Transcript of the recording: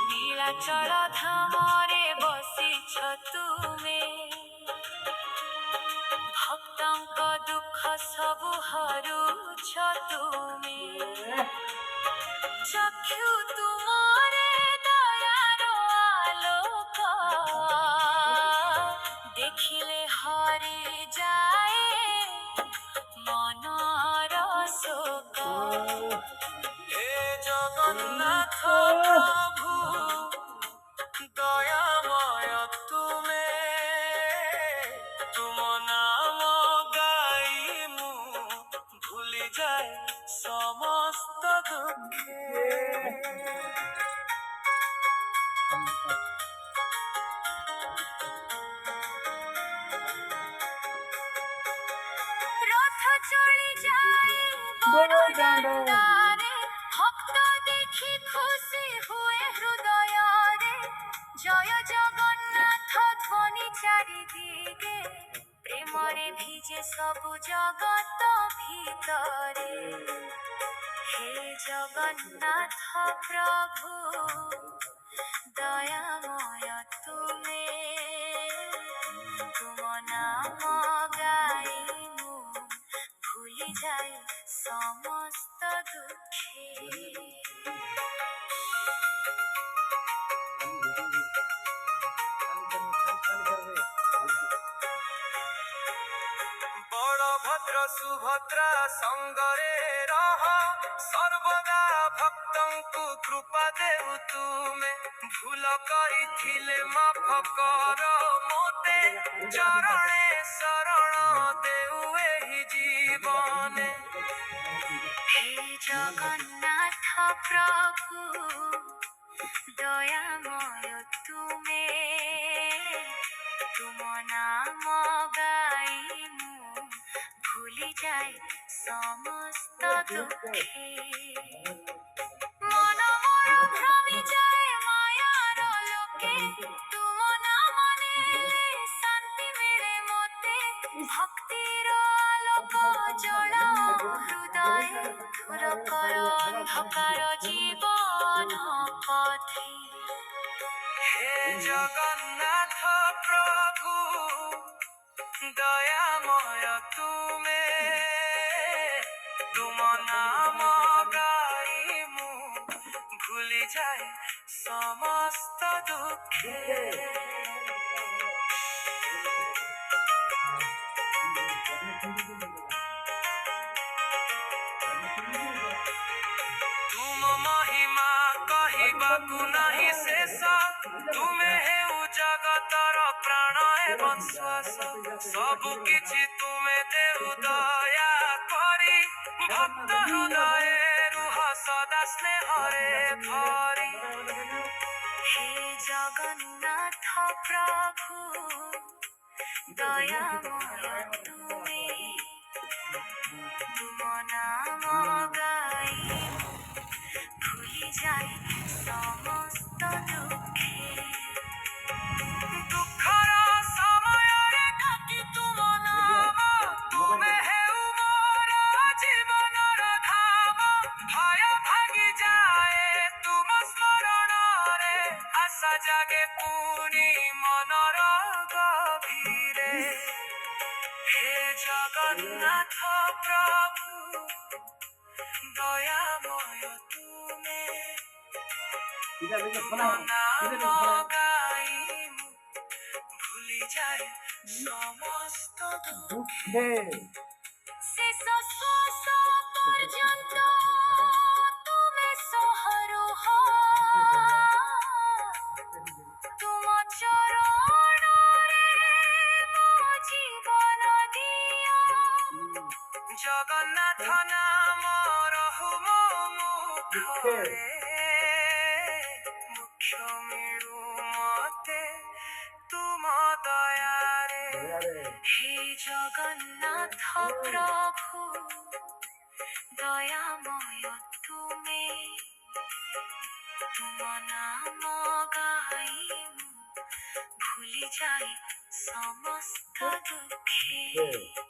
নীলাচল ধামরে বসিছ তুমে, ভক্তଙ୍କ দুঃখ সবু হরুছ তুমে। চক্ষু তুমরে দয়ার আলোক, দেখিলে হরি যায় মনর শোক। হে জগন্নাথ প্রভু দয়াময় তুমে, তুম নাম গাই মু ভুলি যায় সমস্ত দুঃখে। রথ চলি যায় বড় দাণ্ডারে, ভক্ত দেখি খুশি হুয়ে হৃদয়রে। জয় জগন্নাথ ধ্বনি চারিদিকে, প্রেমরে ভিজে সবু জগত ভিতরে। হে জগন্নাথ প্রভু দয়াময় তুমে, তুম নাম গাই মু ভুলি যাই সমস্ত দুঃখে। বলভদ্র সুভদ্রা সঙ্গরে রহ, সর্বদা ভক্তଙ୍କୁ কৃপা দেউ তুমে। ভুল করিଥିଲେ মাফ কর মোতে, চরণে শরণ দেউ ଏହି জীবনে। হে জগন্নাথ প্রভু দয়াময় তুমে, তুম নাম গাই মু ভুলি যাই সমস্ত দুঃখে। মন মোর ভ্রমি যায় মায়ার লোকে, তুম নাম নেলে শান্তি মিলে মতে। ভক্তির আলোক জ্বলা হৃদয়ে, দূর কর অন্ধকার জীবন পথে। হে জগন্নাথ প্রভু দয়াময় তুমে, তুম নাম গাই মু ভুলি যাই সমস্ত দুঃখে। তুম মহিমা কহিବାକୁ ନାହିଁ ଶେଷ, ତୁମେ ହେଉ ଜଗତର ପ୍ରାଣ ଏବଂ ଶ୍ୱାସ। ସବୁ କିଛି ତୁମେ ଦେଉ ଦୟା କରି, ଭକ୍ତ ହୃଦୟରେ ରୁହ ସଦା ସ୍ନେହରେ ଭରି। হে জগন্নাথ প্রভু দয়াময় তুমে, তুম নাম গাই ভুলি যাই সমস্ত দুঃখে। দুঃখর সমୟରେ ডাকি তুম নাম, তুমে হেউ মোর জীবনর ধাম। ভয় ভাগি যায় তুম স্মরণরে, আশা জাগে পুনি মনর গভীরে। হে জগন্নাথ প্রভু দয়াময় তুমে, তুম নাম গাই মু ভুলি যাই সমস্ত দুঃখে। শেষ শ্বাস পর্যন্ত তুমে সহরহ, তুম চরণরে মো জীবন দিও। জগন্নাথ নাম রহু মো মুখরে, মুখ্য মিଳୁ মতে তুম দয়ারে। হে জগন্নাথ প্রভু দয়াময় তুমে, তুম নাম গাই মু ভুলি যাই ସମସ୍ତ ଦୁଃଖୀ